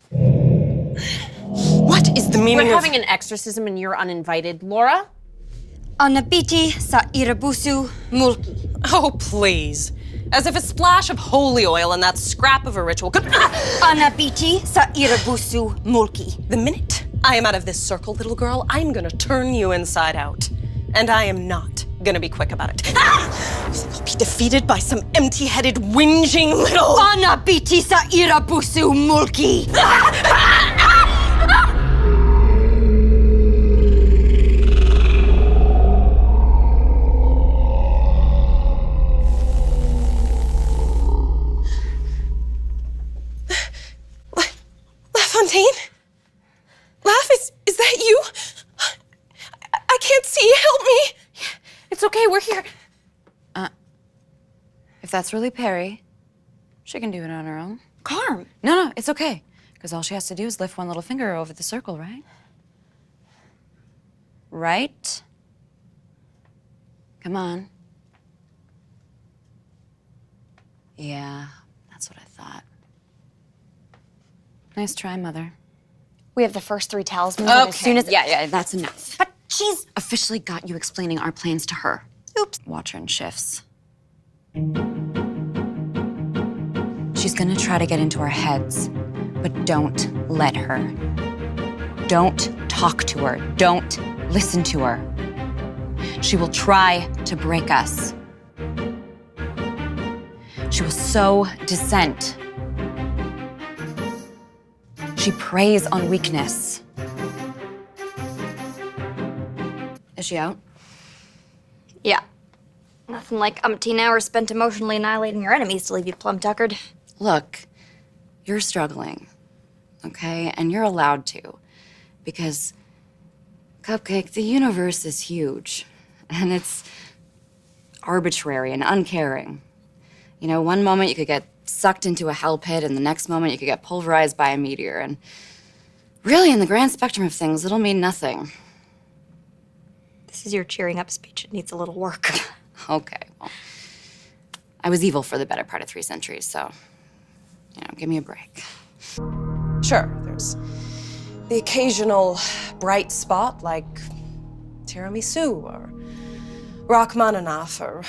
What is the meaning We're of... having an exorcism and you're uninvited. Laura? Anabiti sa irabusu mulki. Oh, please. As if a splash of holy oil and that scrap of a ritual could... Anabiti sa irabusu mulki. The minute I am out of this circle, little girl, I'm gonna turn you inside out. And I am not gonna be quick about it. You think I'll be defeated by some empty-headed, whinging little... Anabiti sa irabusu mulki. LaFontaine? Is that you? I can't see. Help me. It's okay, we're here. If that's really Perry, she can do it on her own. Carm. No, it's okay. Because all she has to do is lift one little finger over the circle, right? Right? Come on. Yeah, that's what I thought. Nice try, Mother. We have the first 3 talismans, and as soon as... Yeah, that's enough. But she's... Officially got you explaining our plans to her. Oops. Watch her in shifts. She's gonna try to get into our heads, but don't let her. Don't talk to her. Don't listen to her. She will try to break us. She will sow dissent. She preys on weakness. Is she out? Yeah. Nothing like umpteen hours spent emotionally annihilating your enemies to leave you plum-tuckered. Look, you're struggling, okay? And you're allowed to. Because, Cupcake, the universe is huge. And it's arbitrary and uncaring. You know, one moment you could get sucked into a hell pit, and the next moment you could get pulverized by a meteor. And really, in the grand spectrum of things, it'll mean nothing. This is your cheering up speech. It needs a little work. Okay, well, I was evil for the better part of 3 centuries, so, you know, give me a break. Sure, there's the occasional bright spot like tiramisu or Rachmaninoff or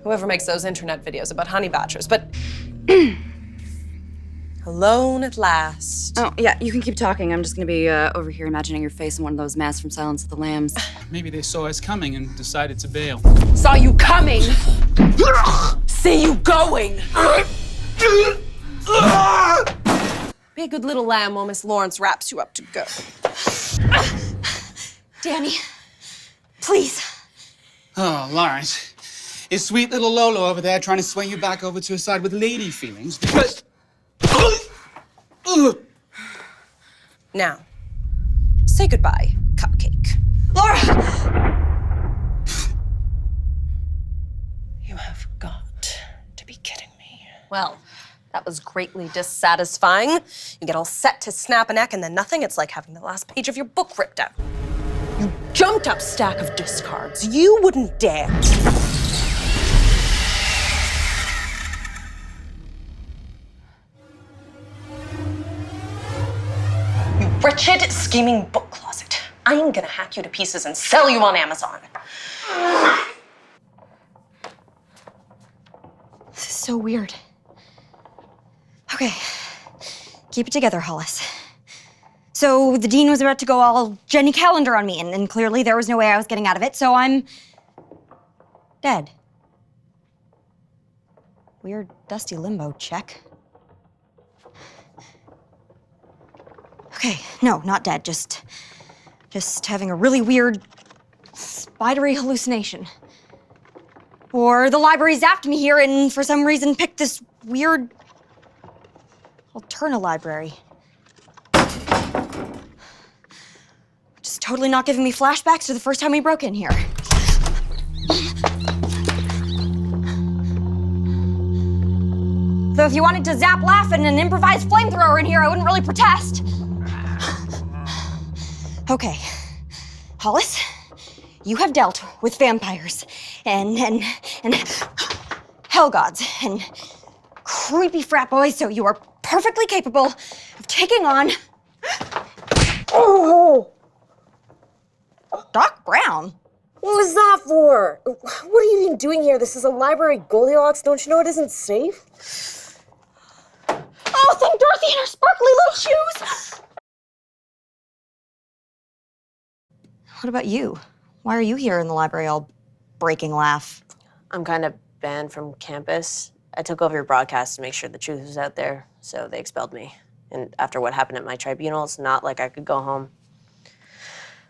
whoever makes those internet videos about honey badgers, but alone at last. Oh, yeah, you can keep talking. I'm just gonna be over here imagining your face in one of those masks from Silence of the Lambs. Maybe they saw us coming and decided to bail. Saw you coming. See you going. Be a good little lamb while Miss Lawrence wraps you up to go. Danny, please. Oh, Lawrence. Is sweet little Lolo over there trying to sway you back over to her side with lady feelings? Because... Now, say goodbye, Cupcake. Laura! You have got to be kidding me. Well, that was greatly dissatisfying. You get all set to snap a neck and then nothing. It's like having the last page of your book ripped out. You jumped up stack of discards. You wouldn't dare. You wretched, scheming book closet. I'm gonna hack you to pieces and sell you on Amazon. This is so weird. Okay, keep it together, Hollis. So the dean was about to go all Jenny Calendar on me, and clearly there was no way I was getting out of it, so I'm dead. Weird, dusty limbo, check. Okay, no, not dead, just having a really weird, spidery hallucination. Or the library zapped me here and for some reason picked this weird Alterna library. Just totally not giving me flashbacks to the first time we broke in here. Though if you wanted to zap laugh and an improvised flamethrower in here, I wouldn't really protest. Okay, Hollis, you have dealt with vampires and hell gods and creepy frat boys, so you are perfectly capable of taking on Doc Brown. What was that for? What are you even doing here? This is a library, Goldilocks. Don't you know it isn't safe? Oh, thank Dorothy and her sparkly little shoes. What about you? Why are you here in the library all breaking laugh? I'm kind of banned from campus. I took over your broadcast to make sure the truth was out there, so they expelled me. And after what happened at my tribunal, it's not like I could go home.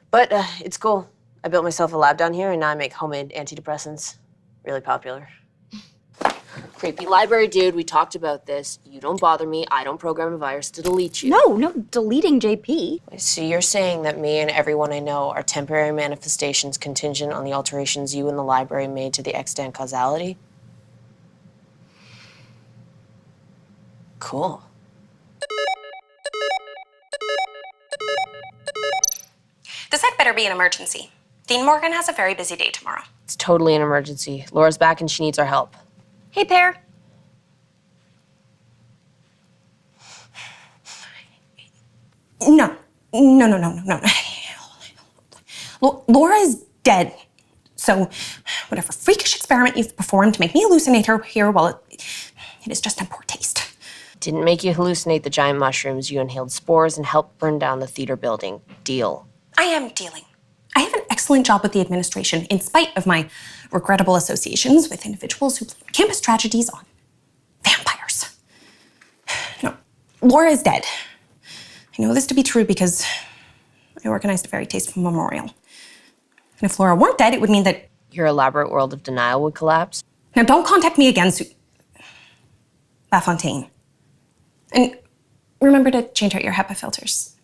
But it's cool. I built myself a lab down here, and now I make homemade antidepressants. Really popular. Creepy library dude, we talked about this. You don't bother me. I don't program a virus to delete you. No, deleting JP. So you're saying that me and everyone I know are temporary manifestations contingent on the alterations you and the library made to the extant causality? Cool. This had better be an emergency. Dean Morgan has a very busy day tomorrow. It's totally an emergency. Laura's back and she needs our help. Hey, Pear. No. No. Laura's dead. So, whatever freakish experiment you've performed to make me hallucinate her here, well, it is just in poor taste. Didn't make you hallucinate the giant mushrooms. You inhaled spores and helped burn down the theater building. Deal. I am dealing. I have an excellent job with the administration, in spite of my regrettable associations with individuals who blame campus tragedies on vampires. No, Laura is dead. I know this to be true because I organized a very tasteful memorial. And if Laura weren't dead, it would mean that... Your elaborate world of denial would collapse? Now, don't contact me again, LaFontaine. And remember to change out your HEPA filters.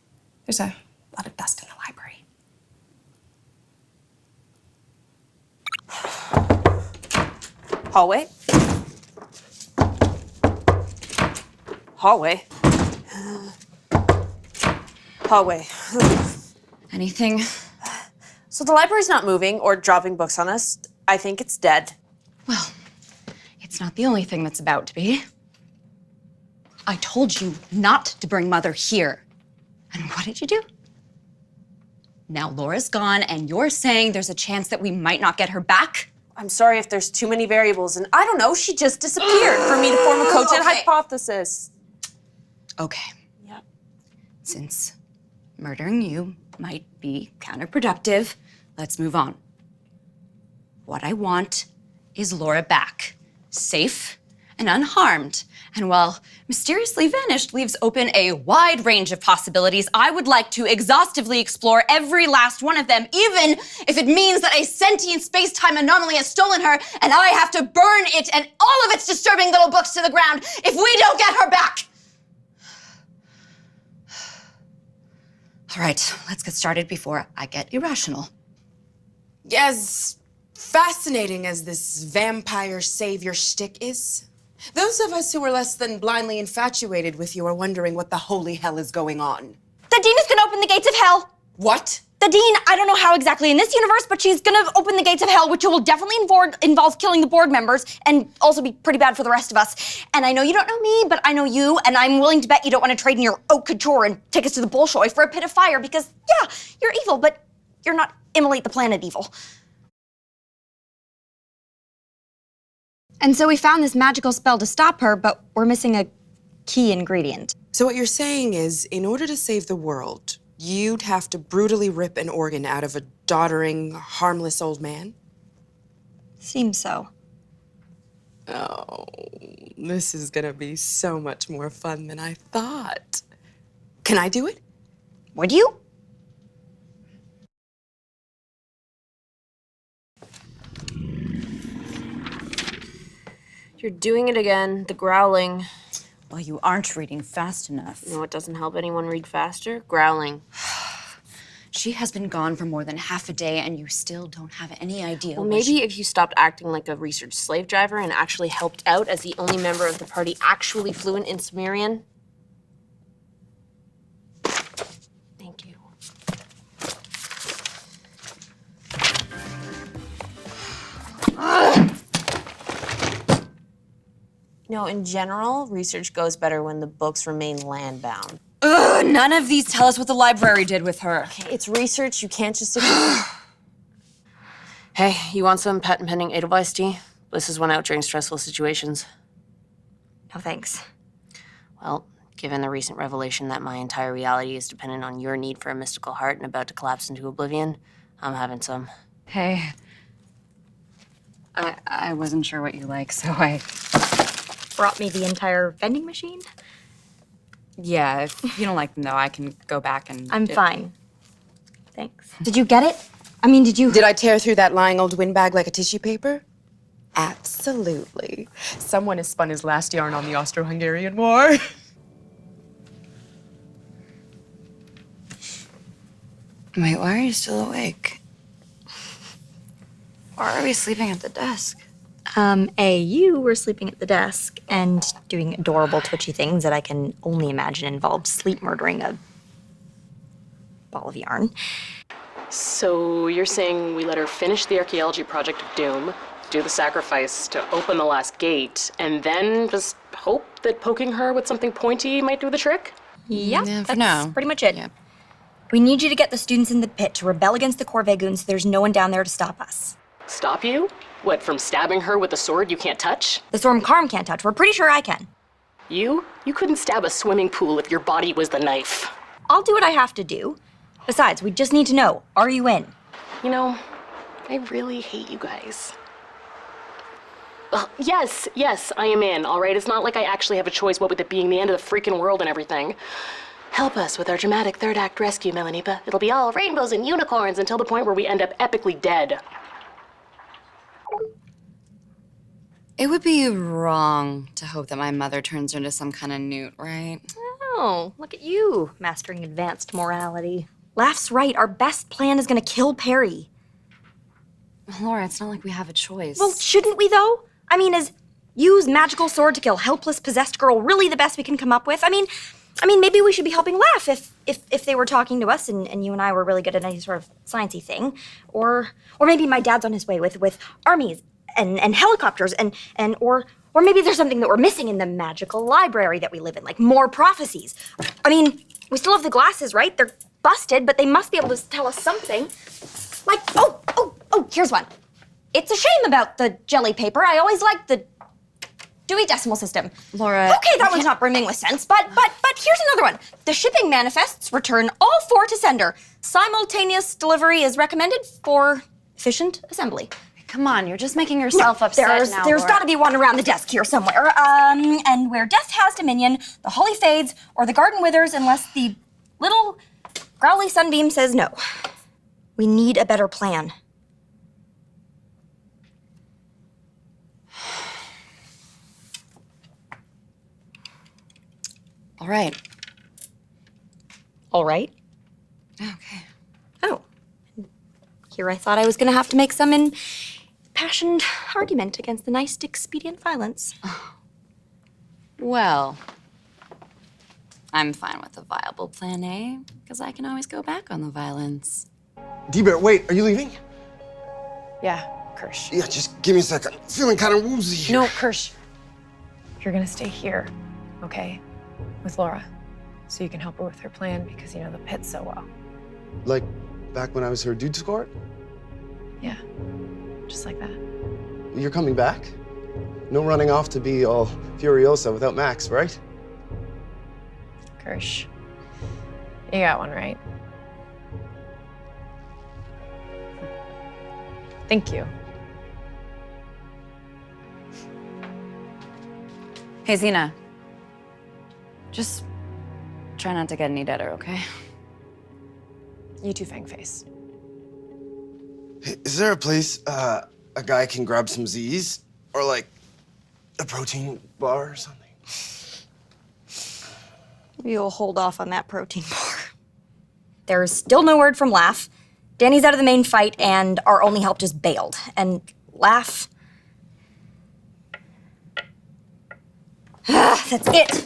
There's a lot of dust in the library. Hallway? Hallway? Hallway. Anything? So the library's not moving or dropping books on us. I think it's dead. Well, it's not the only thing that's about to be. I told you not to bring Mother here. And what did you do? Now Laura's gone, and you're saying there's a chance that we might not get her back? I'm sorry if there's too many variables, and I don't know, she just disappeared for me to form a cogent hypothesis. Okay. Yep. Since murdering you might be counterproductive, let's move on. What I want is Laura back, safe and unharmed. And while mysteriously vanished leaves open a wide range of possibilities, I would like to exhaustively explore every last one of them, even if it means that a sentient space-time anomaly has stolen her and I have to burn it and all of its disturbing little books to the ground if we don't get her back. All right, let's get started before I get irrational. As fascinating as this vampire savior shtick is, those of us who are less than blindly infatuated with you are wondering what the holy hell is going on. The Dean is gonna open the gates of hell. What? The Dean, I don't know how exactly in this universe, but she's gonna open the gates of hell, which will definitely involve killing the board members and also be pretty bad for the rest of us. And I know you don't know me, but I know you, and I'm willing to bet you don't want to trade in your haute couture and take us to the Bolshoi for a pit of fire because, yeah, you're evil, but you're not immolate the planet evil. And so we found this magical spell to stop her, but we're missing a key ingredient. So what you're saying is, in order to save the world, you'd have to brutally rip an organ out of a doddering, harmless old man? Seems so. Oh, this is gonna be so much more fun than I thought. Can I do it? Would you? You're doing it again, the growling. Well, you aren't reading fast enough. You know what doesn't help anyone read faster? Growling. She has been gone for more than half a day, and you still don't have any idea. Well, maybe if you stopped acting like a research slave driver and actually helped out as the only member of the party actually fluent in Sumerian. Thank you. No, in general, research goes better when the books remain land-bound. Ugh, none of these tell us what the library did with her. Okay, it's research. You can't just ignore. Hey, you want some patent pending Edelweiss tea? This is one out during stressful situations. No thanks. Well, given the recent revelation that my entire reality is dependent on your need for a mystical heart and about to collapse into oblivion, I'm having some. Hey, I wasn't sure what you like, so I... Brought me the entire vending machine? Yeah, if you don't like them, though, I can go back and... I'm fine. Thanks. Did you get it? I mean, did you... Did I tear through that lying old windbag like a tissue paper? Absolutely. Someone has spun his last yarn on the Austro-Hungarian War. Wait, why are you still awake? Why are we sleeping at the desk? You were sleeping at the desk and doing adorable twitchy things that I can only imagine involve sleep murdering a ball of yarn. So you're saying we let her finish the archaeology project of Doom, do the sacrifice to open the last gate, and then just hope that poking her with something pointy might do the trick? Yeah, for that's now. pretty much it. Yeah. We need you to get the students in the pit to rebel against the Corvée goons so there's no one down there to stop us. Stop you? What, from stabbing her with a sword you can't touch? The Storm Carm can't touch. We're pretty sure I can. You? You couldn't stab a swimming pool if your body was the knife. I'll do what I have to do. Besides, we just need to know, are you in? You know, I really hate you guys. Yes, I am in, all right? It's not like I actually have a choice, what with it being the end of the freaking world and everything. Help us with our dramatic third act rescue, Melanipa. It'll be all rainbows and unicorns until the point where we end up epically dead. It would be wrong to hope that my mother turns her into some kind of newt, right? Oh, look at you, mastering advanced morality. Laugh's right, our best plan is gonna kill Perry. Laura, it's not like we have a choice. Well, shouldn't we though? I mean, is use magical sword to kill helpless possessed girl really the best we can come up with? I mean, maybe we should be helping Laugh if they were talking to us and you and I were really good at any sort of sciencey thing. Or maybe my dad's on his way with armies and helicopters or maybe there's something that we're missing in the magical library that we live in, like more prophecies. I mean, we still have the glasses, right? They're busted, but they must be able to tell us something. Like, oh, here's one. It's a shame about the jelly paper. I always liked the Dewey Decimal System. Laura. Okay, that one's not brimming with sense, but here's another one. The shipping manifests return all 4 to sender. Simultaneous delivery is recommended for efficient assembly. Come on, you're just making yourself upset now, There's Laura. gotta be one around the desk here somewhere. And where death has dominion, the holly fades or the garden withers unless the little growly sunbeam says no. We need a better plan. All right. All right? Okay. Oh. Here I thought I was gonna have to make some impassioned argument against the nice expedient violence. Well, I'm fine with a viable plan A, because I can always go back on the violence. D-Bear, wait, are you leaving? Yeah, Kirsch. Yeah, just give me a second. I'm feeling kind of woozy here. No, Kirsch. You're gonna stay here, okay? With Laura. So you can help her with her plan because you know the pit so well. Like back when I was her dude escort? Yeah, just like that. You're coming back? No running off to be all Furiosa without Max, right? Kirsch, you got one right. Thank you. Hey, Zena. Just try not to get any deader, okay? You too, Fangface. Hey, is there a place a guy can grab some Z's? Or like a protein bar or something? You'll hold off on that protein bar. There's still no word from Laugh. Danny's out of the main fight, and our only help just bailed. And Laugh... That's it.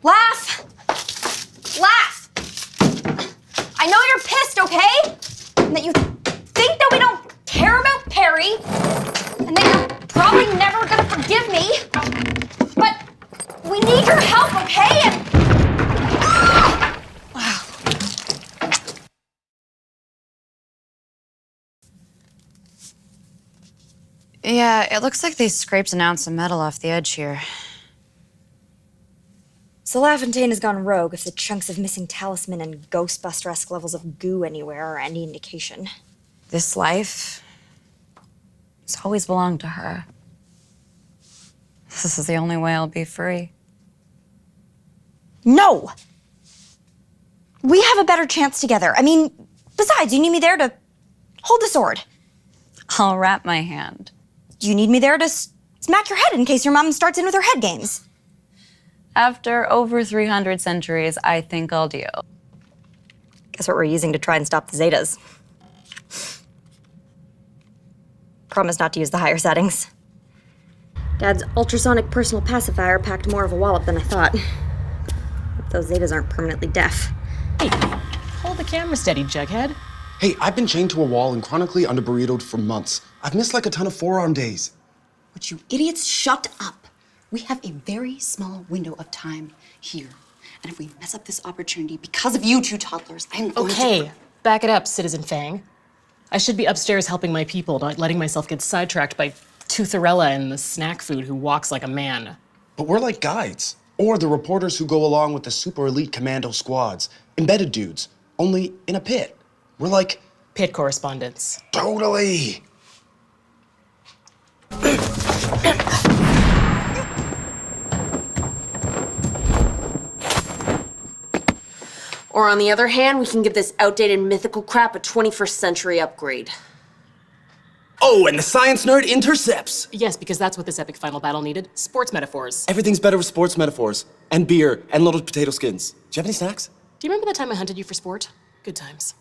Laugh! Laugh! I know you're pissed, okay? And that you think that we don't care about Perry, and that you're probably never gonna forgive me, but we need your help, okay? And... Wow. Yeah, it looks like they scraped an ounce of metal off the edge here. So LaFontaine has gone rogue if the chunks of missing talisman and Ghostbuster-esque levels of goo anywhere are any indication. This life has always belonged to her. This is the only way I'll be free. No! We have a better chance together. I mean, besides, you need me there to hold the sword. I'll wrap my hand. You need me there to smack your head in case your mom starts in with her head games. After over 300 centuries, I think I'll deal. Guess what we're using to try and stop the Zetas. Promise not to use the higher settings. Dad's ultrasonic personal pacifier packed more of a wallop than I thought. Hope those Zetas aren't permanently deaf. Hey, hold the camera steady, Jughead. Hey, I've been chained to a wall and chronically under-burritoed for months. I've missed like a ton of forearm days. Would you idiots shut up? We have a very small window of time here. And if we mess up this opportunity because of you two toddlers, I'm going to... Okay, back it up, Citizen Fang. I should be upstairs helping my people, not letting myself get sidetracked by Tootharella and the snack food who walks like a man. But we're like guides. Or the reporters who go along with the super elite commando squads. Embedded dudes, only in a pit. We're like... Pit correspondents. Totally! Or on the other hand, we can give this outdated mythical crap a 21st century upgrade. Oh, and the science nerd intercepts! Yes, because that's what this epic final battle needed. Sports metaphors. Everything's better with sports metaphors. And beer, and loaded potato skins. Do you have any snacks? Do you remember the time I hunted you for sport? Good times.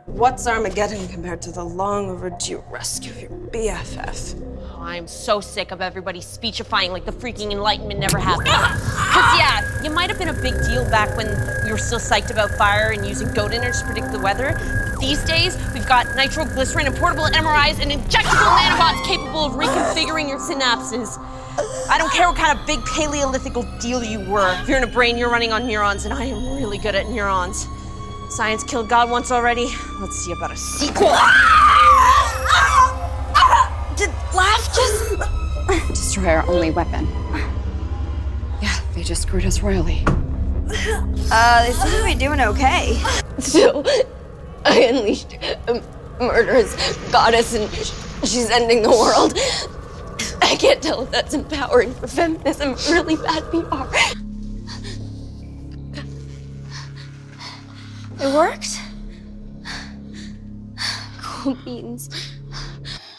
What's Armageddon compared to the long overdue rescue of your BFF? Oh, I'm so sick of everybody speechifying like the freaking Enlightenment never happened. Cause yeah, you might have been a big deal back when we were still psyched about fire and using goat innards to predict the weather. But these days, we've got nitroglycerin and portable MRIs and injectable nanobots capable of reconfiguring your synapses. I don't care what kind of big Paleolithical deal you were. If you're in a brain, you're running on neurons, and I am really good at neurons. Science killed God once already. Let's see about a sequel. Did laugh just... destroy our only weapon? Yeah, they just screwed us royally. They seem to be doing okay. So, I unleashed a murderous goddess, and she's ending the world. I can't tell if that's empowering for feminism or really bad PR. It worked. Cool beans.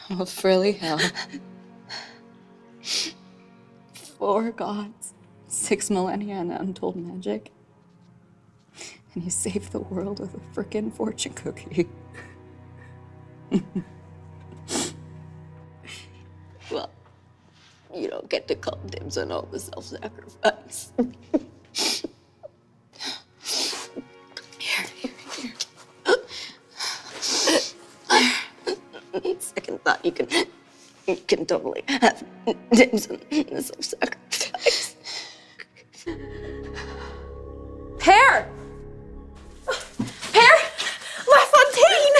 Oh, frilly hell. 4 gods, 6 millennia, and untold magic. And you saved the world with a frickin' fortune cookie. Well, you don't get to call dibs on all the self-sacrifice. Here. Second thought, you can totally have dibs on the self-sacrifice. Pear! Pear! La Fontaine!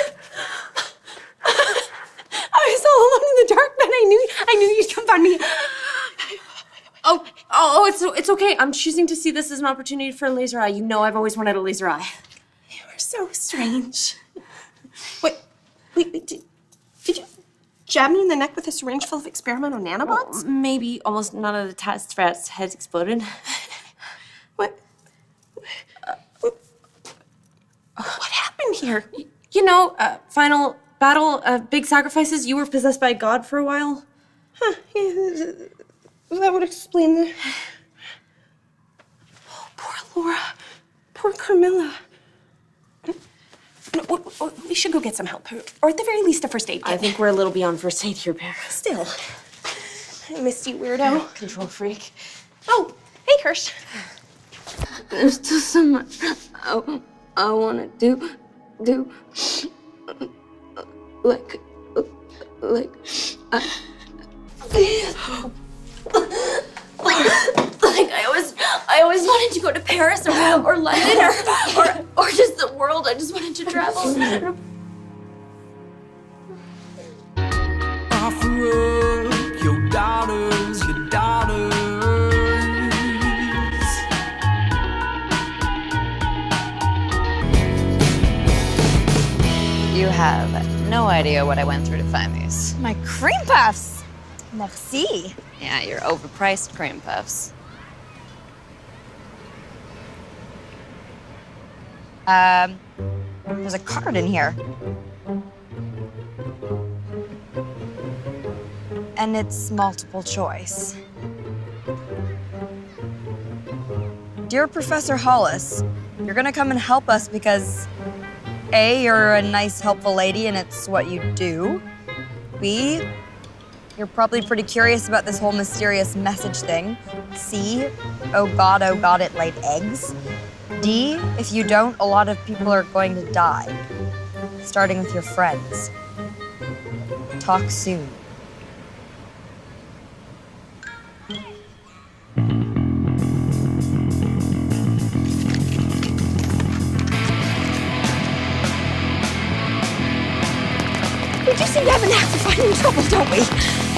I was all alone in the dark, but I knew you'd come find me. It's okay. I'm choosing to see this as an opportunity for a laser eye. You know I've always wanted a laser eye. You are so strange. Wait, did you jab me in the neck with a syringe full of experimental nanobots? Well, maybe almost none of the test rats' heads exploded. What happened here? You know, final battle, big sacrifices. You were possessed by God for a while. Huh, yeah, that would explain the... Oh, poor Laura. Poor Carmilla. No, we should go get some help, or at the very least a first aid kit. I think we're a little beyond first aid here, Pear. Still. I missed you, weirdo. Control freak. Oh, hey, Kirsch. There's still so much I want to do. Like I always wanted to go to Paris or London or just the world. I just wanted to travel. Offer up your daughters. You have no idea what I went through to find these. My cream puffs! Merci. Yeah, your overpriced cream puffs. There's a card in here. And it's multiple choice. Dear Professor Hollis, you're gonna come and help us because A, you're a nice, helpful lady and it's what you do. B, you're probably pretty curious about this whole mysterious message thing. C, oh God, it laid eggs. D, if you don't, a lot of people are going to die. Starting with your friends. Talk soon. seem to have a knack for finding trouble, don't we?